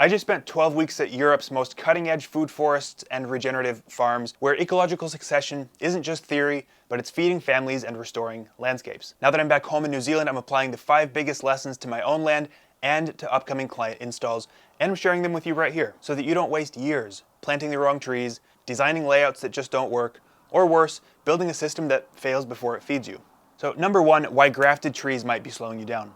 I just spent 12 weeks at Europe's most cutting-edge food forests and regenerative farms, where ecological succession isn't just theory, but it's feeding families and restoring landscapes. Now that I'm back home in New Zealand, I'm applying the 5 biggest lessons to my own land and to upcoming client installs, and I'm sharing them with you right here, so that you don't waste years planting the wrong trees, designing layouts that just don't work, or worse, building a system that fails before it feeds you. So number 1, why grafted trees might be slowing you down.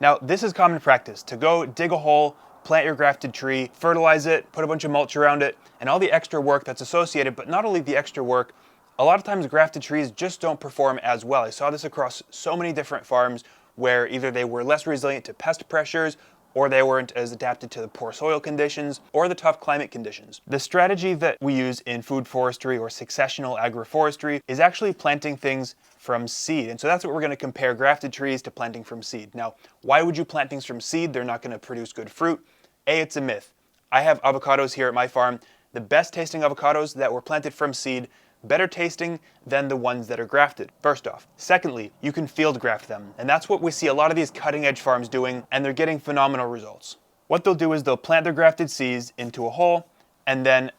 Now, this is common practice, to go dig a hole, plant your grafted tree, fertilize it, put a bunch of mulch around it, and all the extra work that's associated. But not only the extra work, a lot of times grafted trees just don't perform as well. I saw this across so many different farms where either they were less resilient to pest pressures, or they weren't as adapted to the poor soil conditions or the tough climate conditions. The strategy that we use in food forestry or successional agroforestry is actually planting things from seed. And so that's what we're going to compare grafted trees to planting from seed. Now, why would you plant things from seed? They're not going to produce good fruit. A, it's a myth. I have avocados here at my farm. The best tasting avocados that were planted from seed, better tasting than the ones that are grafted, first off. Secondly, you can field graft them, and that's what we see a lot of these cutting edge farms doing, and they're getting phenomenal results. What they'll do is they'll plant their grafted seeds into a hole, and then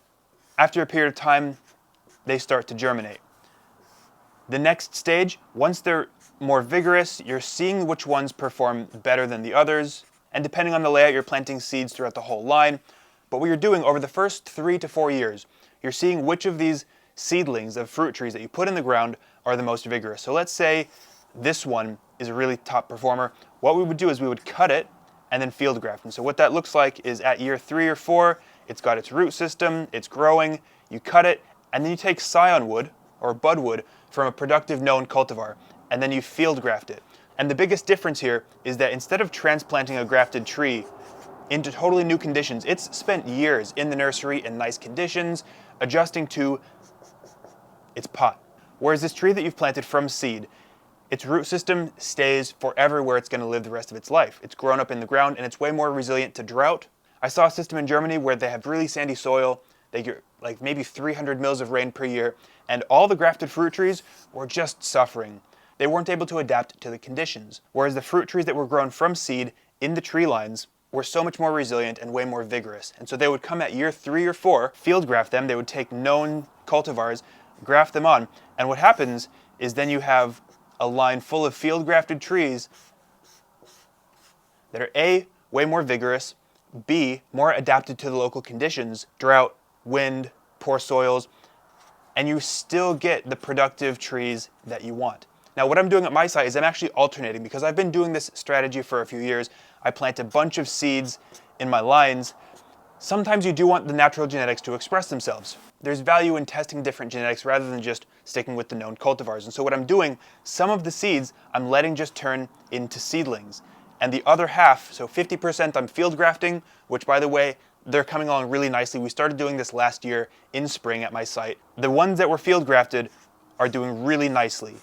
after a period of time, they start to germinate. The next stage, once they're more vigorous, you're seeing which ones perform better than the others, and depending on the layout, you're planting seeds throughout the whole line. But what you're doing over the first 3 to 4 years, you're seeing which of these seedlings of fruit trees that you put in the ground are the most vigorous. So let's say this one is a really top performer. What we would do is we would cut it and then field graft. And so what that looks like is at year 3 or 4, it's got its root system, it's growing, you cut it, and then you take scion wood or budwood from a productive known cultivar, and then you field graft it. And the biggest difference here is that instead of transplanting a grafted tree into totally new conditions, it's spent years in the nursery in nice conditions, adjusting to its pot. Whereas this tree that you've planted from seed, its root system stays forever where it's going to live the rest of its life. It's grown up in the ground and it's way more resilient to drought. I saw a system in Germany where they have really sandy soil. They get like maybe 300 mils of rain per year, and all the grafted fruit trees were just suffering. They weren't able to adapt to the conditions. Whereas the fruit trees that were grown from seed in the tree lines were so much more resilient and way more vigorous. And so they would come at year 3 or 4, field graft them. They would take known cultivars, graft them on, and what happens is then you have a line full of field grafted trees that are A, way more vigorous, B, more adapted to the local conditions, drought, wind, poor soils, and you still get the productive trees that you want. Now what I'm doing at my site is I'm actually alternating, because I've been doing this strategy for a few years. I plant a bunch of seeds in my lines. Sometimes you do want the natural genetics to express themselves. There's value in testing different genetics rather than just sticking with the known cultivars. And so what I'm doing, some of the seeds I'm letting just turn into seedlings. And the other half, so 50%, I'm field grafting, which by the way, they're coming along really nicely. We started doing this last year in spring at my site. The ones that were field grafted are doing really nicely.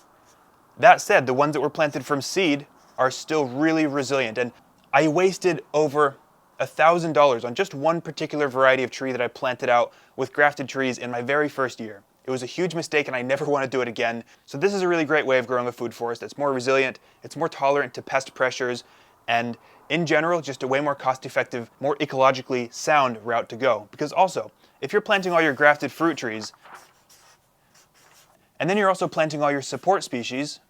That said, the ones that were planted from seed are still really resilient. And I wasted over $1,000 on just one particular variety of tree that I planted out with grafted trees in my very first year. It was a huge mistake and I never want to do it again. So this is a really great way of growing a food forest. It's more resilient, it's more tolerant to pest pressures, and in general, just a way more cost-effective, more ecologically sound route to go. Because also, if you're planting all your grafted fruit trees, and then you're also planting all your support species,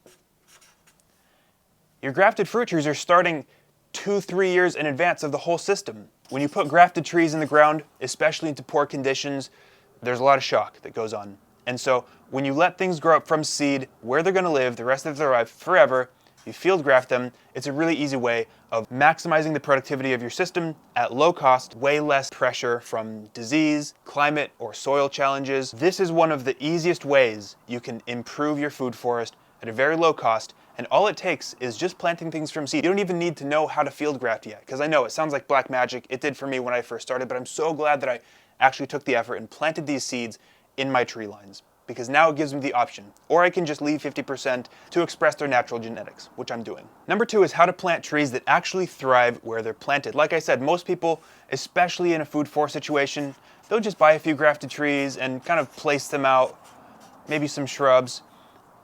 your grafted fruit trees are starting 2-3 years in advance of the whole system. When you put grafted trees in the ground, especially into poor conditions, there's a lot of shock that goes on. And so when you let things grow up from seed, where they're going to live the rest of their life forever, you field graft them, it's a really easy way of maximizing the productivity of your system at low cost, way less pressure from disease, climate, or soil challenges. This is one of the easiest ways you can improve your food forest at a very low cost, and all it takes is just planting things from seed. You don't even need to know how to field graft yet, because I know it sounds like black magic. It did for me when I first started, but I'm so glad that I actually took the effort and planted these seeds in my tree lines, because now it gives me the option. Or I can just leave 50% to express their natural genetics, which I'm doing. Number 2 is how to plant trees that actually thrive where they're planted. Like I said, most people, especially in a food forest situation, they'll just buy a few grafted trees and kind of place them out, maybe some shrubs.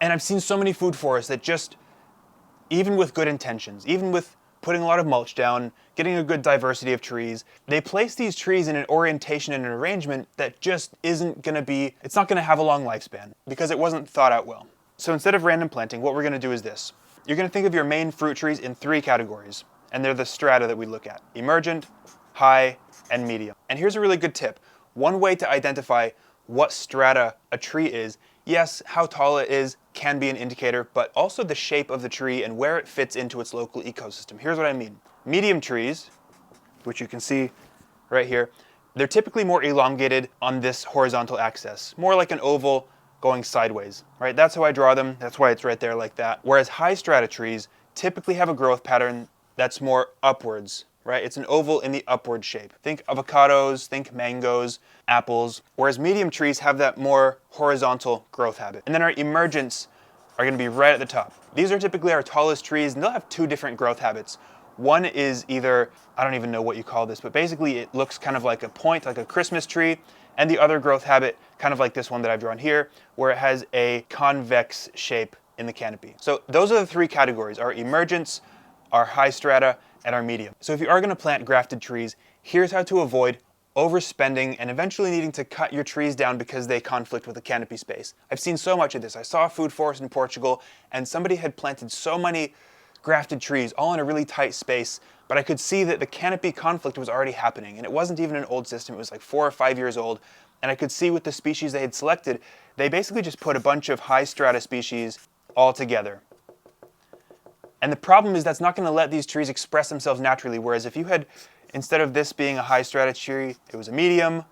And I've seen so many food forests that just, even with good intentions, even with putting a lot of mulch down, getting a good diversity of trees. They place these trees in an orientation and an arrangement that just isn't going to be, it's not going to have a long lifespan because it wasn't thought out well. So instead of random planting, what we're going to do is this. You're going to think of your main fruit trees in 3 categories, and they're the strata that we look at: emergent, high, and medium. And here's a really good tip. One way to identify what strata a tree is, yes, how tall it is can be an indicator, but also the shape of the tree and where it fits into its local ecosystem. Here's what I mean. Medium trees, which you can see right here, they're typically more elongated on this horizontal axis, more like an oval going sideways, right? That's how I draw them. That's why it's right there like that. Whereas high strata trees typically have a growth pattern that's more upwards, right? It's an oval in the upward shape. Think avocados, think mangoes, apples, whereas medium trees have that more horizontal growth habit. And then our emergents are going to be right at the top. These are typically our tallest trees, and they'll have 2 different growth habits. One is either, I don't even know what you call this, but basically it looks kind of like a point, like a Christmas tree, and the other growth habit, kind of like this one that I've drawn here, where it has a convex shape in the canopy. So those are the 3 categories: our emergents, our high strata, and our medium. So if you are going to plant grafted trees, here's how to avoid overspending and eventually needing to cut your trees down because they conflict with the canopy space. I've seen so much of this. I saw a food forest in Portugal, and somebody had planted so many grafted trees all in a really tight space, but I could see that the canopy conflict was already happening, and it wasn't even an old system. It was like 4 or 5 years old, and I could see with the species they had selected, they basically just put a bunch of high strata species all together. And the problem is that's not going to let these trees express themselves naturally, whereas if you had, instead of this being a high strata tree, it was a medium,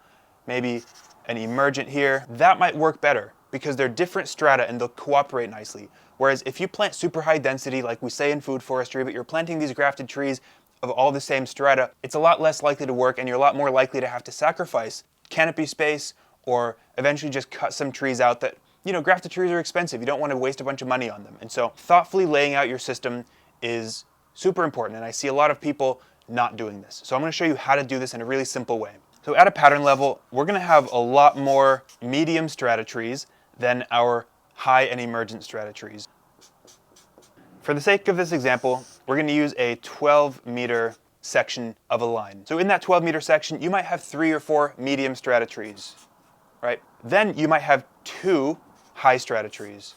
maybe an emergent here, that might work better because they're different strata and they'll cooperate nicely. Whereas if you plant super high density, like we say in food forestry, but you're planting these grafted trees of all the same strata, it's a lot less likely to work, and you're a lot more likely to have to sacrifice canopy space or eventually just cut some trees out that, you know, grafted trees are expensive. You don't want to waste a bunch of money on them. And so thoughtfully laying out your system is super important, and I see a lot of people not doing this. So I'm going to show you how to do this in a really simple way. So at a pattern level, we're going to have a lot more medium strata trees than our high and emergent strata trees. For the sake of this example, we're going to use a 12-meter section of a line. So in that 12-meter section, you might have 3 or 4 medium strata trees, right? Then you might have 2 high strata trees.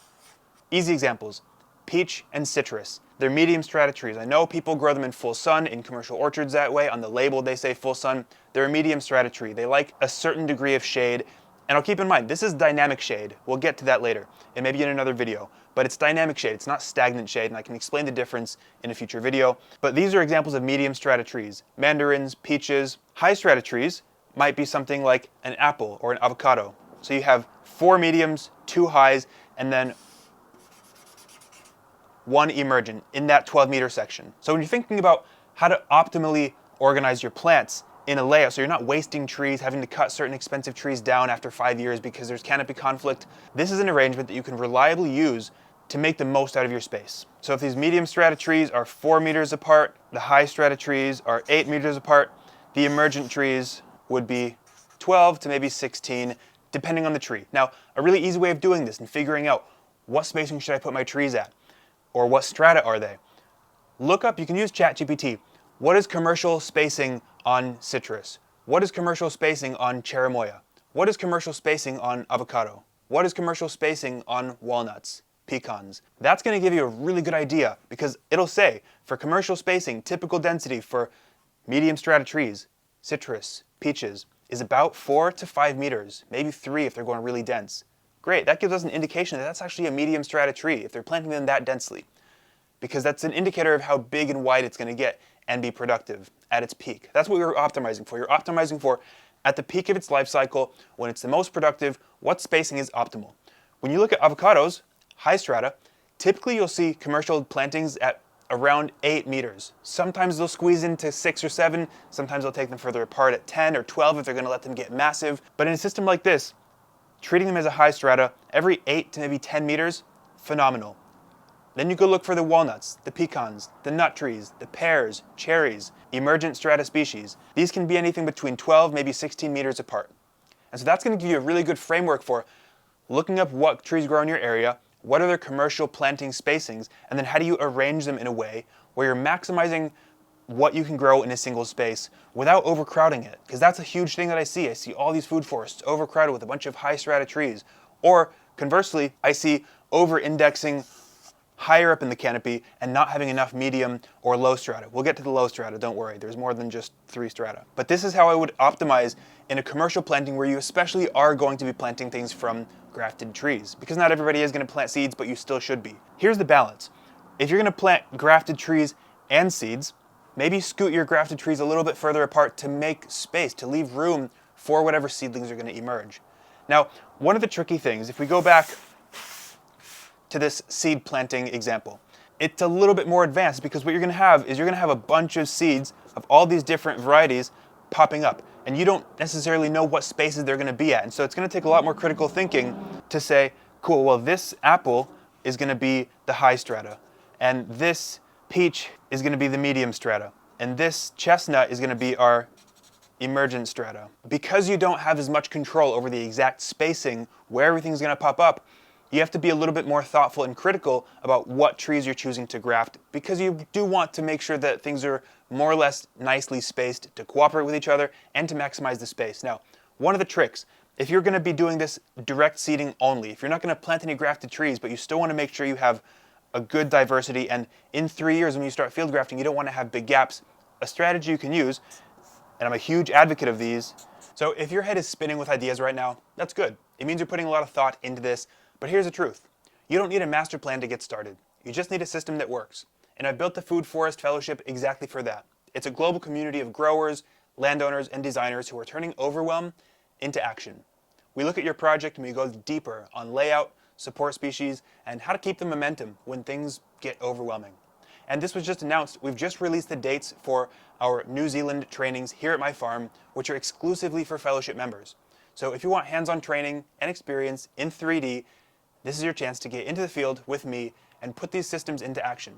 Easy examples: peach and citrus. They're medium strata trees. I know people grow them in full sun, in commercial orchards that way. On the label they say full sun. They're a medium strata tree. They like a certain degree of shade. And I'll keep in mind, this is dynamic shade. We'll get to that later, and maybe in another video. But it's dynamic shade, it's not stagnant shade, and I can explain the difference in a future video. But these are examples of medium strata trees: mandarins, peaches. High strata trees might be something like an apple or an avocado. So you have 4 mediums, 2 highs, and then 1 emergent in that 12-meter section. So when you're thinking about how to optimally organize your plants in a layout, so you're not wasting trees, having to cut certain expensive trees down after 5 years because there's canopy conflict, this is an arrangement that you can reliably use to make the most out of your space. So if these medium strata trees are 4 meters apart, the high strata trees are 8 meters apart, the emergent trees would be 12 to maybe 16, depending on the tree. Now, a really easy way of doing this and figuring out what spacing should I put my trees at, or what strata are they? Look up, you can use ChatGPT. What is commercial spacing on citrus? What is commercial spacing on cherimoya? What is commercial spacing on avocado? What is commercial spacing on walnuts, pecans? That's going to give you a really good idea, because it'll say for commercial spacing, typical density for medium strata trees, citrus, peaches, is about 4 to 5 meters, maybe 3 if they're going really dense. Great, that gives us an indication that that's actually a medium strata tree if they're planting them that densely, because that's an indicator of how big and wide it's going to get and be productive at its peak. That's what you're optimizing for. You're optimizing for, at the peak of its life cycle, when it's the most productive, what spacing is optimal. When you look at avocados, high strata, typically you'll see commercial plantings at around 8 meters. Sometimes they'll squeeze into 6 or 7, sometimes they'll take them further apart at 10 or 12 if they're going to let them get massive. But in a system like this, treating them as a high strata, every 8 to maybe 10 meters, phenomenal. Then you go look for the walnuts, the pecans, the nut trees, the pears, cherries, emergent strata species. These can be anything between 12, maybe 16 meters apart. And so that's going to give you a really good framework for looking up what trees grow in your area, what are their commercial planting spacings, and then how do you arrange them in a way where you're maximizing what you can grow in a single space without overcrowding it. Because that's a huge thing that I see. I see all these food forests overcrowded with a bunch of high strata trees. Or conversely, I see over-indexing higher up in the canopy and not having enough medium or low strata. We'll get to the low strata, don't worry. There's more than just 3 strata. But this is how I would optimize in a commercial planting where you especially are going to be planting things from grafted trees. Because not everybody is going to plant seeds, but you still should be. Here's the balance. If you're going to plant grafted trees and seeds, maybe scoot your grafted trees a little bit further apart to make space, to leave room for whatever seedlings are going to emerge. Now, one of the tricky things, if we go back to this seed planting example, it's a little bit more advanced because what you're going to have is you're going to have a bunch of seeds of all these different varieties popping up, and you don't necessarily know what spaces they're going to be at. And so it's going to take a lot more critical thinking to say, cool, well, this apple is going to be the high strata, and this peach is going to be the medium strata, and this chestnut is going to be our emergent strata. Because you don't have as much control over the exact spacing where everything's going to pop up, you have to be a little bit more thoughtful and critical about what trees you're choosing to graft, because you do want to make sure that things are more or less nicely spaced to cooperate with each other and to maximize the space. Now, one of the tricks, if you're going to be doing this direct seeding only, if you're not going to plant any grafted trees, but you still want to make sure you have a good diversity, and in 3 years when you start field grafting, you don't want to have big gaps, a strategy you can use, and I'm a huge advocate of these. So if your head is spinning with ideas right now, that's good. It means you're putting a lot of thought into this, but here's the truth. You don't need a master plan to get started. You just need a system that works. And I built the Food Forest Fellowship exactly for that. It's a global community of growers, landowners, and designers who are turning overwhelm into action. We look at your project and we go deeper on layout, support species, and how to keep the momentum when things get overwhelming. And this was just announced. We've just released the dates for our New Zealand trainings here at my farm, which are exclusively for fellowship members. So if you want hands-on training and experience in 3D, this is your chance to get into the field with me and put these systems into action.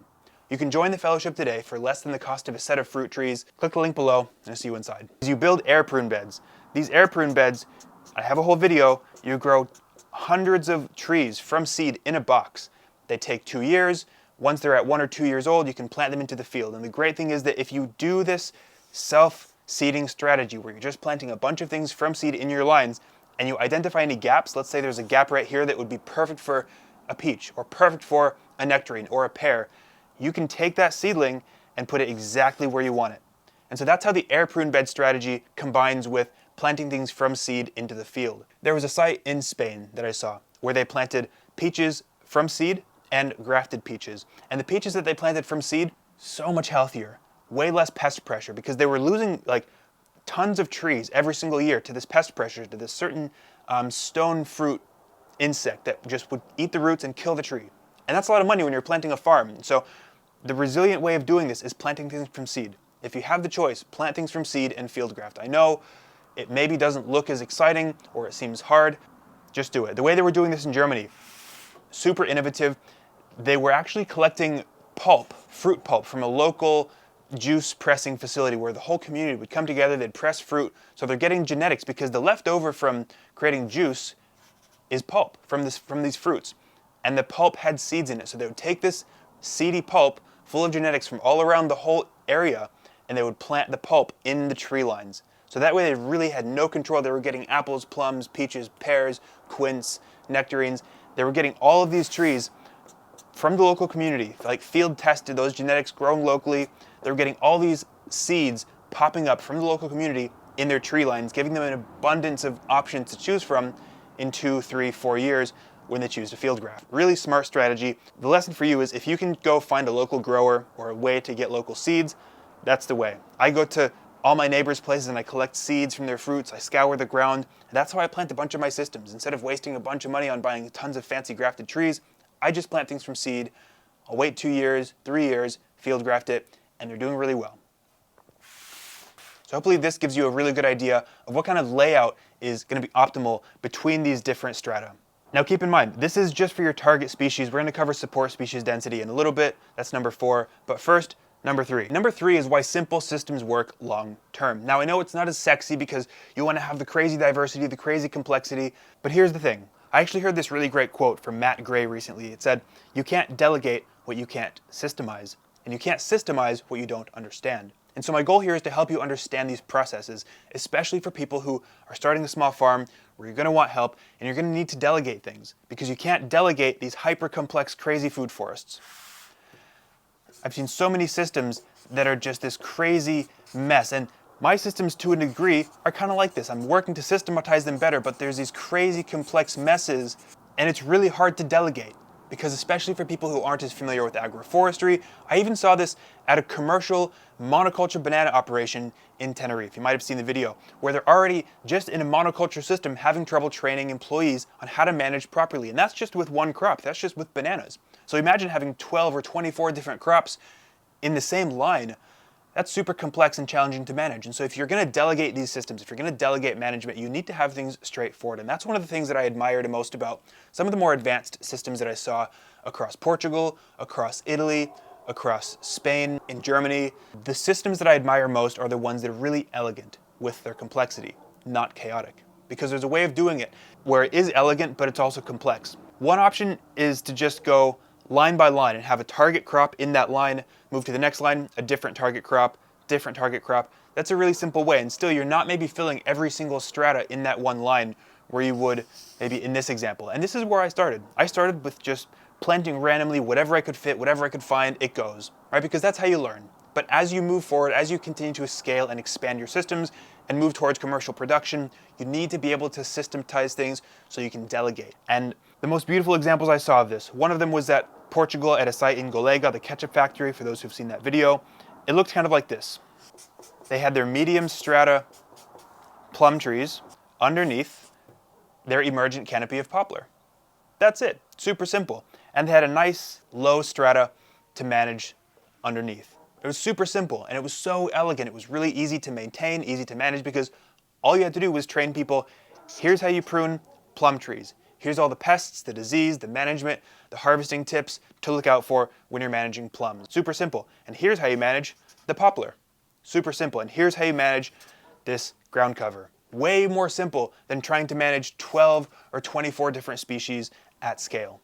You can join the fellowship today for less than the cost of a set of fruit trees. Click the link below and I'll see you inside. As you build air prune beds, these air prune beds, I have a whole video, you grow hundreds of trees from seed in a box. They take 2 years. Once they're at 1 or 2 years old, you can plant them into the field. And the great thing is that if you do this self-seeding strategy where you're just planting a bunch of things from seed in your lines and you identify any gaps, let's say there's a gap right here that would be perfect for a peach or perfect for a nectarine or a pear, you can take that seedling and put it exactly where you want it. And so that's how the air prune bed strategy combines with planting things from seed into the field. There was a site in Spain that I saw where they planted peaches from seed and grafted peaches. And the peaches that they planted from seed, so much healthier, way less pest pressure, because they were losing like tons of trees every single year to this pest pressure, to this certain stone fruit insect that just would eat the roots and kill the tree. And that's a lot of money when you're planting a farm. So the resilient way of doing this is planting things from seed. If you have the choice, plant things from seed and field graft. I know it maybe doesn't look as exciting or it seems hard, just do it. The way they were doing this in Germany, super innovative. They were actually collecting pulp, fruit pulp, from a local juice pressing facility where the whole community would come together, they'd press fruit. So they're getting genetics because the leftover from creating juice is pulp from these fruits. And the pulp had seeds in it. So they would take this seedy pulp full of genetics from all around the whole area and they would plant the pulp in the tree lines. So that way they really had no control. They were getting apples, plums, peaches, pears, quince, nectarines. They were getting all of these trees from the local community, like field tested, those genetics grown locally. They were getting all these seeds popping up from the local community in their tree lines, giving them an abundance of options to choose from in 2, 3, 4 years when they choose to field graft. Really smart strategy. The lesson for you is if you can go find a local grower or a way to get local seeds, that's the way. I go to all my neighbors' places and I collect seeds from their fruits. I scour the ground. And that's how I plant a bunch of my systems. Instead of wasting a bunch of money on buying tons of fancy grafted trees, I just plant things from seed. I'll wait 2 years, 3 years, field graft it, and they're doing really well. So hopefully this gives you a really good idea of what kind of layout is going to be optimal between these different strata. Now keep in mind, this is just for your target species. We're going to cover support species density in a little bit. That's number 4. But first, number 3. Number 3 is why simple systems work long term. Now I know it's not as sexy because you want to have the crazy diversity, the crazy complexity, but here's the thing. I actually heard this really great quote from Matt Gray recently. It said, "You can't delegate what you can't systemize." and you can't systemize what you don't understand. And so my goal here is to help you understand these processes, especially for people who are starting a small farm where you're going to want help and you're going to need to delegate things, because you can't delegate these hyper-complex, crazy food forests. I've seen so many systems that are just this crazy mess, and my systems to a degree are kind of like this. I'm working to systematize them better, but there's these crazy complex messes, and it's really hard to delegate, because especially for people who aren't as familiar with agroforestry, I even saw this at a commercial monoculture banana operation in Tenerife. You might have seen the video, where they're already just in a monoculture system having trouble training employees on how to manage properly, and that's just with one crop, that's just with bananas. So imagine having 12 or 24 different crops in the same line. That's super complex and challenging to manage. And so if you're going to delegate these systems, if you're going to delegate management, you need to have things straightforward. And that's one of the things that I admired most about some of the more advanced systems that I saw across Portugal, across Italy, across Spain, in Germany. The systems that I admire most are the ones that are really elegant with their complexity, not chaotic. Because there's a way of doing it where it is elegant, but it's also complex. One option is to just go line by line and have a target crop in that line, move to the next line, a different target crop, different target crop. That's a really simple way, and still you're not maybe filling every single strata in that one line where you would maybe in this example. And this is where I started. I started with just planting randomly whatever I could fit, whatever I could find, it goes, right? Because that's how you learn. But as you move forward, as you continue to scale and expand your systems and move towards commercial production, you need to be able to systematize things so you can delegate. And the most beautiful examples I saw of this, one of them was at Portugal at a site in Golega, the ketchup factory, for those who've seen that video. It looked kind of like this. They had their medium strata plum trees underneath their emergent canopy of poplar. That's it, super simple. And they had a nice low strata to manage underneath. It was super simple, and it was so elegant. It was really easy to maintain, easy to manage, because all you had to do was train people, here's how you prune plum trees. Here's all the pests, the disease, the management, the harvesting tips to look out for when you're managing plums. Super simple. And here's how you manage the poplar. Super simple. And here's how you manage this ground cover. Way more simple than trying to manage 12 or 24 different species at scale.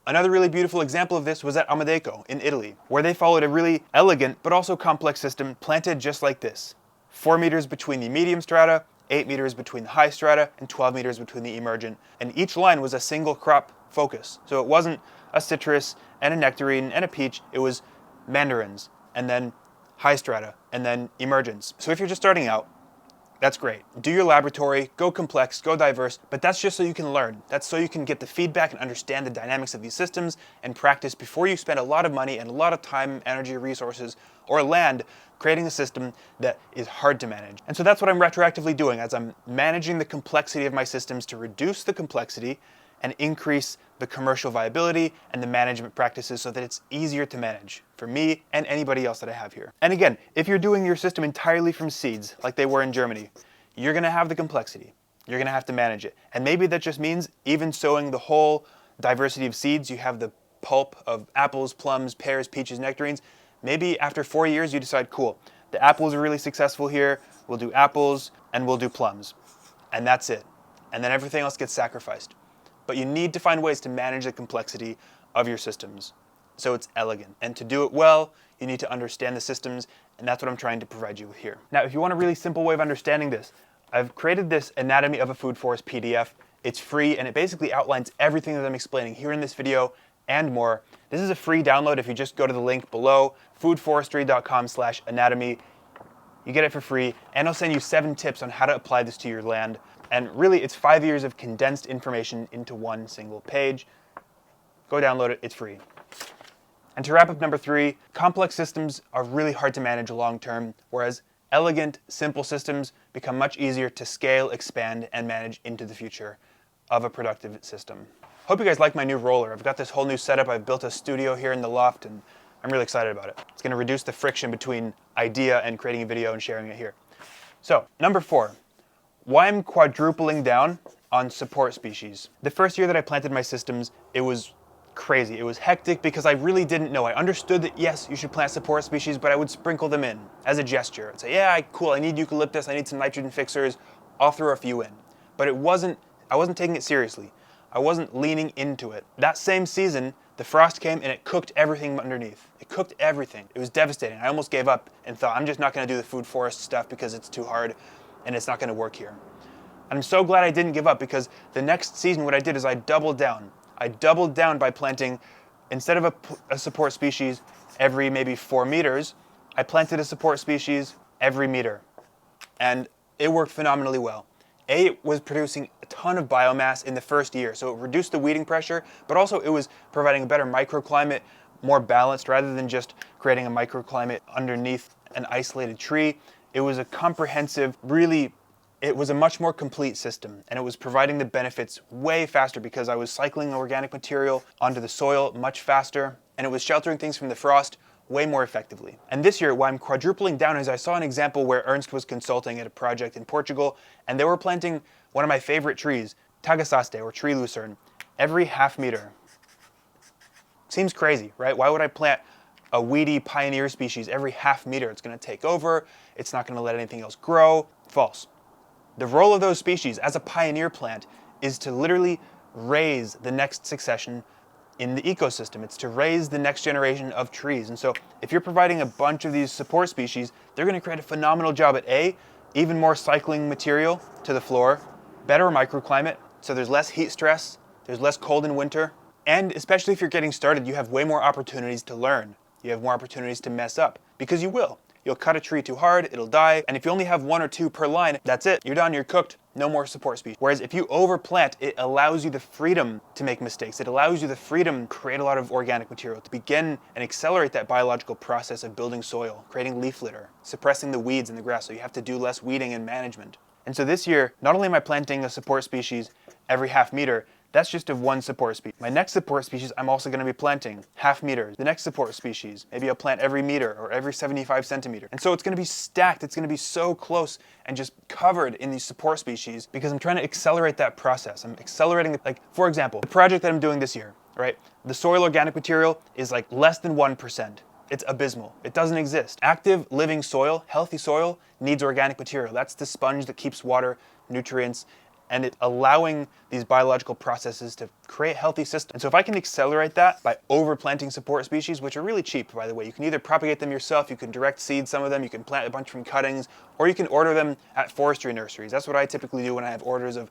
Another really beautiful example of this was at Amadeco in Italy, where they followed a really elegant but also complex system planted just like this. 4 meters between the medium strata, 8 meters between the high strata, and 12 meters between the emergent. And each line was a single crop focus. So it wasn't a citrus and a nectarine and a peach, it was mandarins, and then high strata, and then emergence. So if you're just starting out, that's great. Do your laboratory, go complex, go diverse, but that's just so you can learn. That's so you can get the feedback and understand the dynamics of these systems and practice before you spend a lot of money and a lot of time, energy, resources, or land creating a system that is hard to manage. And so that's what I'm retroactively doing as I'm managing the complexity of my systems to reduce the complexity and increase the commercial viability and the management practices so that it's easier to manage for me and anybody else that I have here. And again, if you're doing your system entirely from seeds, like they were in Germany, you're gonna have the complexity. You're gonna have to manage it. And maybe that just means even sowing the whole diversity of seeds, you have the pulp of apples, plums, pears, peaches, nectarines. Maybe after 4 years you decide, cool, the apples are really successful here, we'll do apples and we'll do plums. And that's it. And then everything else gets sacrificed. But you need to find ways to manage the complexity of your systems so it's elegant. And to do it well, you need to understand the systems, and that's what I'm trying to provide you with here. Now, if you want a really simple way of understanding this, I've created this Anatomy of a Food Forest PDF. It's free, and it basically outlines everything that I'm explaining here in this video and more. This is a free download if you just go to the link below, foodforestry.com/anatomy. You get it for free, and I'll send you 7 tips on how to apply this to your land. And really, it's 5 years of condensed information into one single page. Go download it, it's free. And to wrap up number 3, complex systems are really hard to manage long term, whereas elegant, simple systems become much easier to scale, expand, and manage into the future of a productive system. Hope you guys like my new roller. I've got this whole new setup. I've built a studio here in the loft, and I'm really excited about it. It's gonna reduce the friction between idea and creating a video and sharing it here. So, number 4. Why I'm quadrupling down on support species. The first year that I planted my systems, it was crazy. It was hectic because I really didn't know. I understood that yes, you should plant support species, but I would sprinkle them in as a gesture. I'd say, yeah, cool, I need eucalyptus, I need some nitrogen fixers, I'll throw a few in. But I wasn't taking it seriously. I wasn't leaning into it. That same season, The frost came and it cooked everything underneath. It cooked everything. It was devastating. I almost gave up and thought, I'm just not going to do the food forest stuff because it's too hard and it's not going to work here. I'm so glad I didn't give up, because the next season what I did is I doubled down. I doubled down by planting, instead of a support species every maybe 4 meters, I planted a support species every meter. And it worked phenomenally well. It was producing a ton of biomass in the first year, so it reduced the weeding pressure, but also it was providing a better microclimate, more balanced, rather than just creating a microclimate underneath an isolated tree. It was a comprehensive, it was a much more complete system, and it was providing the benefits way faster because I was cycling organic material onto the soil much faster, and it was sheltering things from the frost way more effectively. And this year, why I'm quadrupling down is I saw an example where Ernst was consulting at a project in Portugal, and they were planting one of my favorite trees, tagasaste, or tree lucerne, every half meter. Seems crazy, right? Why would I plant a weedy pioneer species every half meter? It's going to take over. It's not going to let anything else grow. False. The role of those species as a pioneer plant is to literally raise the next succession in the ecosystem. It's to raise the next generation of trees. And so if you're providing a bunch of these support species, they're going to create a phenomenal job at even more cycling material to the floor, better microclimate, so there's less heat stress, there's less cold in winter, and especially if you're getting started, you have way more opportunities to learn. You have more opportunities to mess up, because you will. You'll cut a tree too hard, it'll die, and if you only have 1 or 2 per line, that's it. You're done, you're cooked, no more support species. Whereas if you overplant, it allows you the freedom to make mistakes. It allows you the freedom to create a lot of organic material, to begin and accelerate that biological process of building soil, creating leaf litter, suppressing the weeds in the grass, so you have to do less weeding and management. And so this year, not only am I planting a support species every half meter, that's just of one support species. My next support species, I'm also going to be planting half meters. The next support species, maybe I'll plant every meter or every 75 centimeter. And so it's going to be stacked. It's going to be so close and just covered in these support species, because I'm trying to accelerate that process. I'm accelerating, like, for example, the project that I'm doing this year, right? The soil organic material is like less than 1%. It's abysmal. It doesn't exist. Active, living soil, healthy soil, needs organic material. That's the sponge that keeps water, nutrients, and it's allowing these biological processes to create healthy systems. And so if I can accelerate that by overplanting support species, which are really cheap, by the way, you can either propagate them yourself, you can direct seed some of them, you can plant a bunch from cuttings, or you can order them at forestry nurseries. That's what I typically do when I have orders of,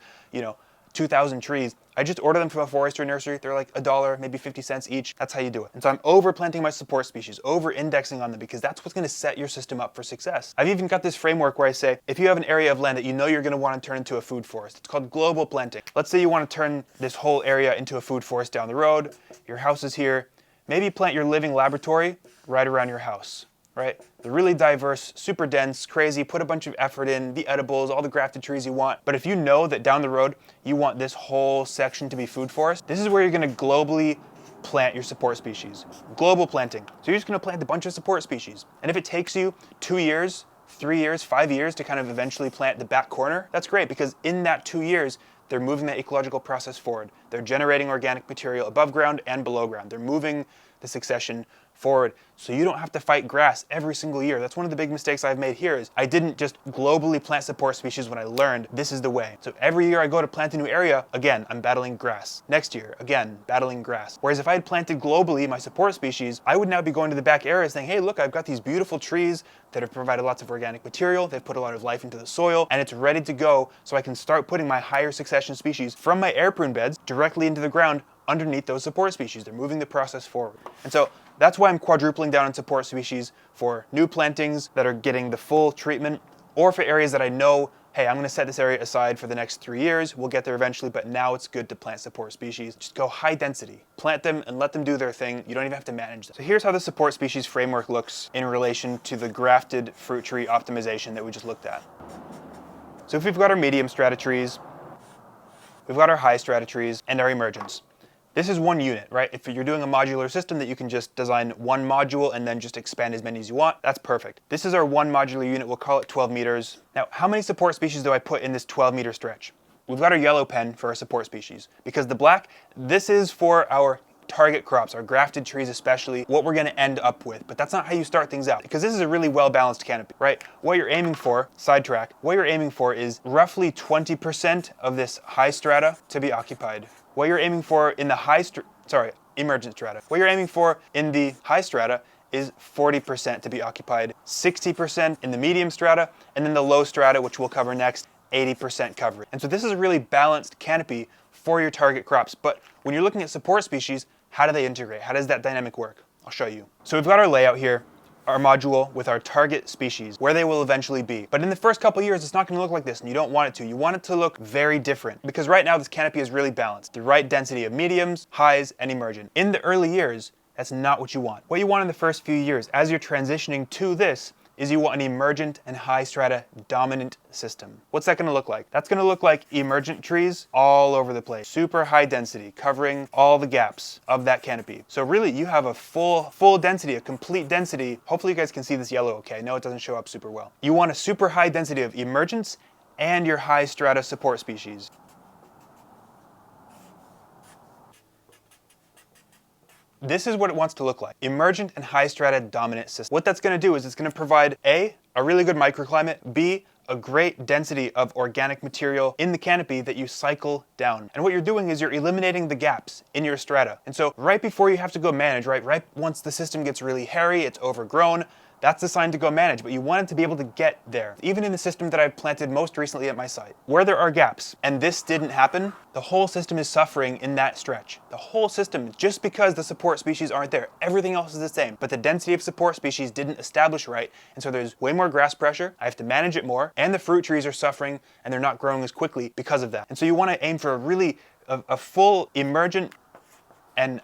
2,000 trees. I just order them from a forestry nursery. They're like $1, maybe 50 cents each. That's how you do it. And so I'm overplanting my support species, over-indexing on them, because that's what's going to set your system up for success. I've even got this framework where I say, if you have an area of land that you know you're going to want to turn into a food forest, it's called global planting. Let's say you want to turn this whole area into a food forest down the road. Your house is here. Maybe plant your living laboratory right around your house. Right? They're really diverse, super dense, crazy, put a bunch of effort in, the edibles, all the grafted trees you want. But if you know that down the road, you want this whole section to be food forest, this is where you're gonna globally plant your support species. Global planting. So you're just gonna plant a bunch of support species. And if it takes you 2 years, 3 years, 5 years to kind of eventually plant the back corner, that's great, because in that 2 years, they're moving that ecological process forward. They're generating organic material above ground and below ground. They're moving the succession forward, so you don't have to fight grass every single year. That's one of the big mistakes I've made here, is I didn't just globally plant support species when I learned this is the way. So every year I go to plant a new area, again, I'm battling grass. Next year, again, battling grass. Whereas if I had planted globally my support species, I would now be going to the back area saying, hey, look, I've got these beautiful trees that have provided lots of organic material, they've put a lot of life into the soil, and it's ready to go, so I can start putting my higher succession species from my air prune beds directly into the ground underneath those support species. They're moving the process forward. And so that's why I'm quadrupling down on support species for new plantings that are getting the full treatment, or for areas that I know, hey, I'm going to set this area aside for the next 3 years. We'll get there eventually, but now it's good to plant support species. Just go high density. Plant them and let them do their thing. You don't even have to manage them. So here's how the support species framework looks in relation to the grafted fruit tree optimization that we just looked at. So if we've got our medium strata trees, we've got our high strata trees, and our emergence. This is one unit, right? If you're doing a modular system that you can just design one module and then just expand as many as you want, that's perfect. This is our one modular unit. We'll call it 12 meters. Now, how many support species do I put in this 12-meter stretch? We've got our yellow pen for our support species, because the black, this is for our target crops, our grafted trees especially, what we're going to end up with. But that's not how you start things out, because this is a really well-balanced canopy, right? What you're aiming for, sidetrack, what you're aiming for is roughly 20% of this high strata to be occupied. What you're aiming for in the high emergent strata. What you're aiming for in the high strata is 40% to be occupied, 60% in the medium strata, and then the low strata, which we'll cover next, 80% coverage. And so this is a really balanced canopy for your target crops. But when you're looking at support species, how do they integrate? How does that dynamic work? I'll show you. So we've got our layout here, our module with our target species, where they will eventually be. But in the first couple of years, it's not going to look like this, and you don't want it to. You want it to look very different, because right now this canopy is really balanced. The right density of mediums, highs, and emergent. In the early years, that's not what you want. What you want in the first few years, as you're transitioning to this, is you want an emergent and high strata dominant system. What's that going to look like? That's going to look like emergent trees all over the place. Super high density, covering all the gaps of that canopy. So really, you have a full density, a complete density. Hopefully you guys can see this yellow okay. I know it doesn't show up super well. You want a super high density of emergence and your high strata support species. This is what it wants to look like. Emergent and high strata dominant system. What that's going to do is it's going to provide A, a really good microclimate, B, a great density of organic material in the canopy that you cycle down. And what you're doing is you're eliminating the gaps in your strata. And so right before you have to go manage, right once the system gets really hairy, it's overgrown, that's the sign to go manage, but you want it to be able to get there. Even in the system that I've planted most recently at my site, where there are gaps, and this didn't happen, the whole system is suffering in that stretch. The whole system, just because the support species aren't there. Everything else is the same, but the density of support species didn't establish right, and so there's way more grass pressure, I have to manage it more, and the fruit trees are suffering, and they're not growing as quickly because of that. And so you want to aim for a full emergent and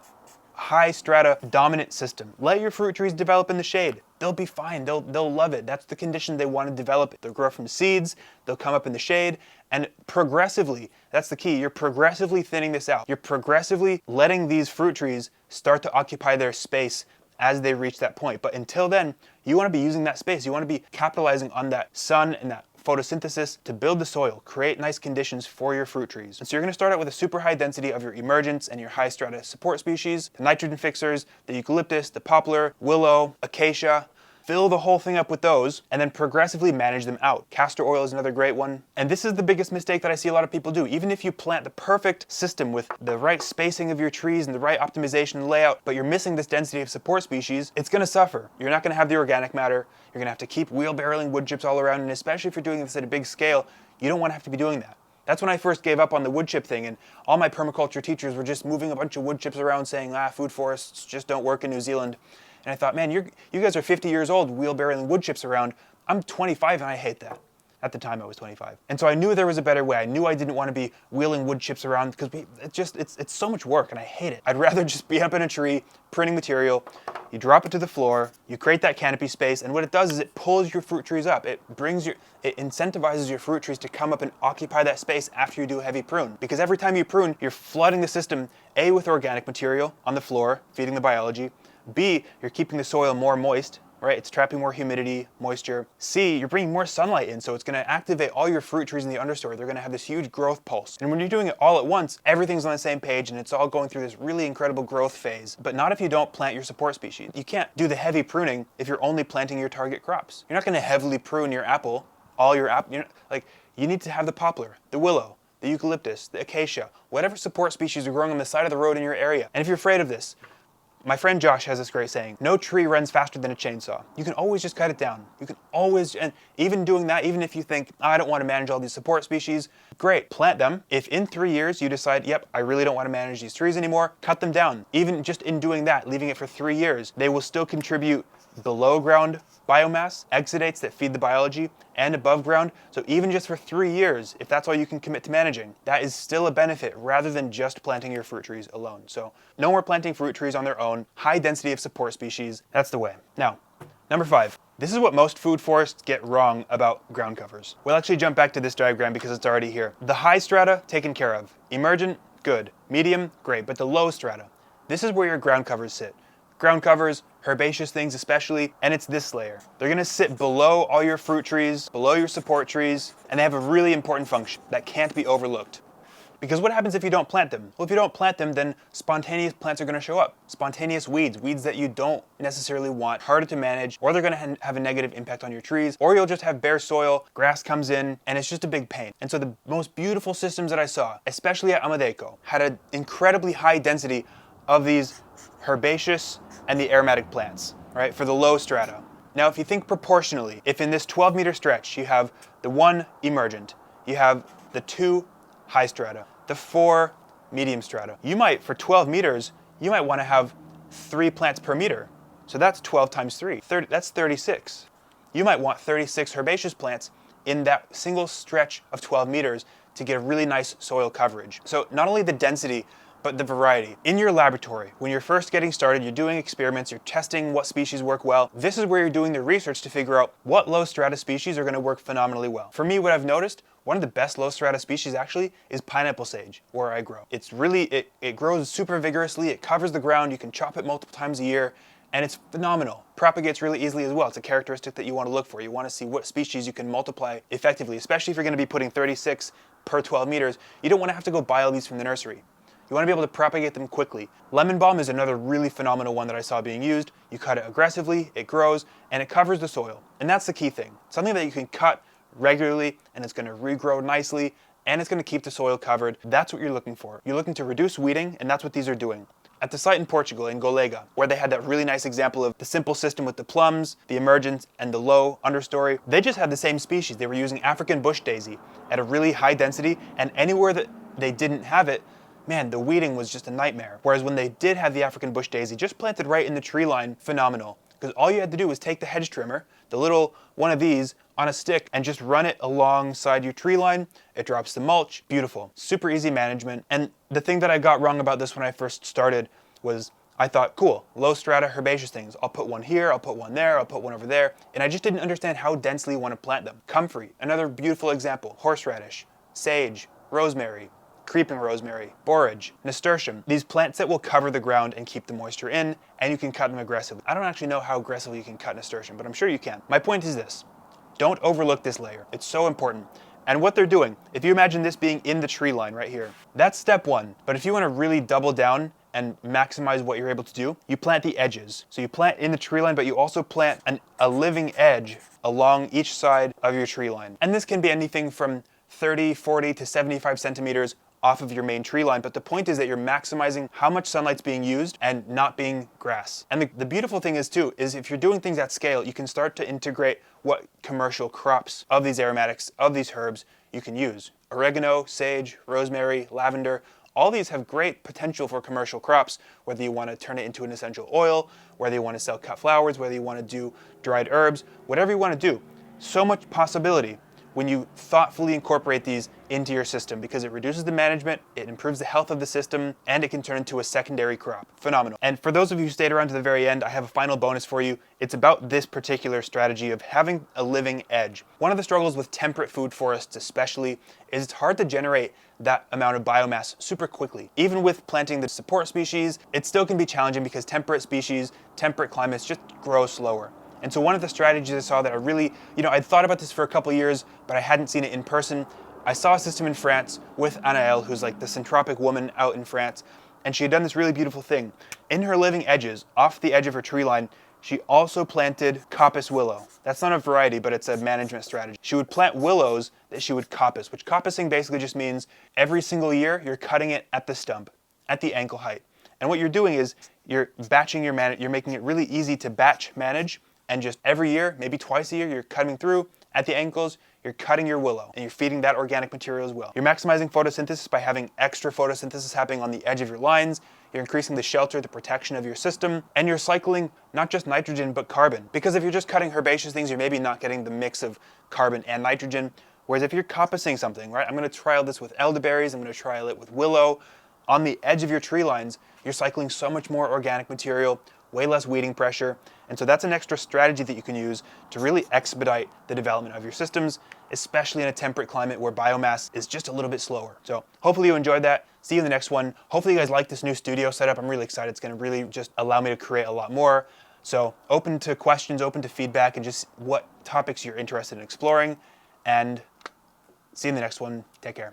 high strata dominant system. Let your fruit trees develop in the shade. They'll be fine. They'll love it. That's the condition they want to develop. They'll grow from seeds. They'll come up in the shade. And progressively, that's the key. You're progressively thinning this out. You're progressively letting these fruit trees start to occupy their space as they reach that point. But until then, you want to be using that space. You want to be capitalizing on that sun and that photosynthesis to build the soil, create nice conditions for your fruit trees. And so you're going to start out with a super high density of your emergence and your high strata support species, the nitrogen fixers, the eucalyptus, the poplar, willow, acacia. Fill the whole thing up with those and then progressively manage them out. Castor oil is another great one. And this is the biggest mistake that I see a lot of people do. Even if you plant the perfect system with the right spacing of your trees and the right optimization and layout, but you're missing this density of support species, it's going to suffer. You're not going to have the organic matter. You're going to have to keep wheelbarrowing wood chips all around, and especially if you're doing this at a big scale, you don't want to have to be doing that. That's when I first gave up on the wood chip thing, and all my permaculture teachers were just moving a bunch of wood chips around saying, food forests just don't work in New Zealand. And I thought, man, you guys are 50 years old wheelbarrowing wood chips around. I'm 25 and I hate that. At the time I was 25. And so I knew there was a better way. I knew I didn't want to be wheeling wood chips around because it's so much work and I hate it. I'd rather just be up in a tree, printing material, you drop it to the floor, you create that canopy space, and what it does is it pulls your fruit trees up. It incentivizes your fruit trees to come up and occupy that space after you do a heavy prune. Because every time you prune, you're flooding the system, A, with organic material on the floor, feeding the biology, B, you're keeping the soil more moist, right? It's trapping more humidity, moisture. C, you're bringing more sunlight in, so it's going to activate all your fruit trees in the understory. They're going to have this huge growth pulse. And when you're doing it all at once, everything's on the same page and it's all going through this really incredible growth phase. But not if you don't plant your support species. You can't do the heavy pruning if you're only planting your target crops. You're not going to heavily prune your apple, you need to have the poplar, the willow, the eucalyptus, the acacia, whatever support species are growing on the side of the road in your area. And if you're afraid of this, my friend Josh has this great saying, no tree runs faster than a chainsaw. You can always just cut it down. You can always, and even doing that, even if you think, I don't want to manage all these support species, great, plant them. If in 3 years you decide, yep, I really don't want to manage these trees anymore, cut them down. Even just in doing that, leaving it for 3 years, they will still contribute below ground biomass, exudates that feed the biology, and above ground. So even just for 3 years, if that's all you can commit to managing, that is still a benefit rather than just planting your fruit trees alone. So no more planting fruit trees on their own, high density of support species, that's the way. Now, number 5. This is what most food forests get wrong about ground covers. We'll actually jump back to this diagram because it's already here. The high strata, taken care of. Emergent, good. Medium, great. But the low strata, this is where your ground covers sit. Ground covers, herbaceous things especially, and it's this layer. They're gonna sit below all your fruit trees, below your support trees, and they have a really important function that can't be overlooked. Because what happens if you don't plant them? Well, if you don't plant them, then spontaneous plants are gonna show up. Spontaneous weeds that you don't necessarily want, harder to manage, or they're gonna have a negative impact on your trees, or you'll just have bare soil, grass comes in, and it's just a big pain. And so the most beautiful systems that I saw, especially at Amadeco, had an incredibly high density of these herbaceous and the aromatic plants, right, for the low strata. Now, if you think proportionally, if in this 12-meter stretch you have the 1 emergent, you have the 2 high strata, the 4 medium strata, you might, for 12 meters, you might want to have 3 plants per meter. So that's 12 times 3, that's 36. You might want 36 herbaceous plants in that single stretch of 12 meters to get a really nice soil coverage. So not only the density, but the variety. In your laboratory, when you're first getting started, you're doing experiments, you're testing what species work well. This is where you're doing the research to figure out what low strata species are going to work phenomenally well. For me, what I've noticed, one of the best low strata species actually is pineapple sage, where I grow. It's really, it grows super vigorously, it covers the ground, you can chop it multiple times a year, and it's phenomenal. Propagates really easily as well. It's a characteristic that you want to look for. You want to see what species you can multiply effectively, especially if you're going to be putting 36 per 12 meters. You don't want to have to go buy all these from the nursery. You want to be able to propagate them quickly. Lemon balm is another really phenomenal one that I saw being used. You cut it aggressively, it grows, and it covers the soil. And that's the key thing. Something that you can cut regularly, and it's going to regrow nicely, and it's going to keep the soil covered. That's what you're looking for. You're looking to reduce weeding, and that's what these are doing. At the site in Portugal, in Golega, where they had that really nice example of the simple system with the plums, the emergent, and the low understory, they just had the same species. They were using African bush daisy at a really high density, and anywhere that they didn't have it, man, the weeding was just a nightmare. Whereas when they did have the African bush daisy just planted right in the tree line, phenomenal. Because all you had to do was take the hedge trimmer, the little one of these, on a stick, and just run it alongside your tree line. It drops the mulch, beautiful. Super easy management. And the thing that I got wrong about this when I first started was I thought, cool, low strata herbaceous things. I'll put one here, I'll put one there, I'll put one over there. And I just didn't understand how densely you want to plant them. Comfrey, another beautiful example. Horseradish, sage, rosemary, creeping rosemary, borage, nasturtium. These plants that will cover the ground and keep the moisture in, and you can cut them aggressively. I don't actually know how aggressively you can cut nasturtium, but I'm sure you can. My point is this, don't overlook this layer. It's so important. And what they're doing, if you imagine this being in the tree line right here, that's step 1. But if you want to really double down and maximize what you're able to do, you plant the edges. So you plant in the tree line, but you also plant a living edge along each side of your tree line. And this can be anything from 30, 40 to 75 centimeters off of your main tree line, but the point is that you're maximizing how much sunlight's being used and not being grass. And the beautiful thing is too, is if you're doing things at scale, you can start to integrate what commercial crops of these aromatics, of these herbs, you can use. Oregano, sage, rosemary, lavender, all these have great potential for commercial crops, whether you want to turn it into an essential oil, whether you want to sell cut flowers, whether you want to do dried herbs, whatever you want to do. So much possibility when you thoughtfully incorporate these into your system, because it reduces the management, it improves the health of the system, and it can turn into a secondary crop. Phenomenal. And for those of you who stayed around to the very end, I have a final bonus for you. It's about this particular strategy of having a living edge. One of the struggles with temperate food forests especially is it's hard to generate that amount of biomass super quickly. Even with planting the support species, it still can be challenging because temperate species, temperate climates just grow slower. And so one of the strategies I saw that I really, I'd thought about this for a couple years, but I hadn't seen it in person. I saw a system in France with Anaëlle, who's like the syntropic woman out in France, and she had done this really beautiful thing. In her living edges, off the edge of her tree line, she also planted coppice willow. That's not a variety, but it's a management strategy. She would plant willows that she would coppice, which coppicing basically just means every single year you're cutting it at the stump, at the ankle height. And what you're doing is you're batching you're making it really easy to batch manage. And just every year, maybe twice a year, you're cutting through at the ankles, you're cutting your willow, and you're feeding that organic material as well. You're maximizing photosynthesis by having extra photosynthesis happening on the edge of your lines. You're increasing the shelter, the protection of your system, and you're cycling not just nitrogen, but carbon. Because if you're just cutting herbaceous things, you're maybe not getting the mix of carbon and nitrogen. Whereas if you're coppicing something, right, I'm gonna trial this with elderberries, I'm gonna trial it with willow. On the edge of your tree lines, you're cycling so much more organic material, way less weeding pressure. And so that's an extra strategy that you can use to really expedite the development of your systems, especially in a temperate climate where biomass is just a little bit slower. So hopefully you enjoyed that. See you in the next one. Hopefully you guys like this new studio setup. I'm really excited. It's gonna really just allow me to create a lot more. So open to questions, open to feedback, and just what topics you're interested in exploring. And see you in the next one. Take care.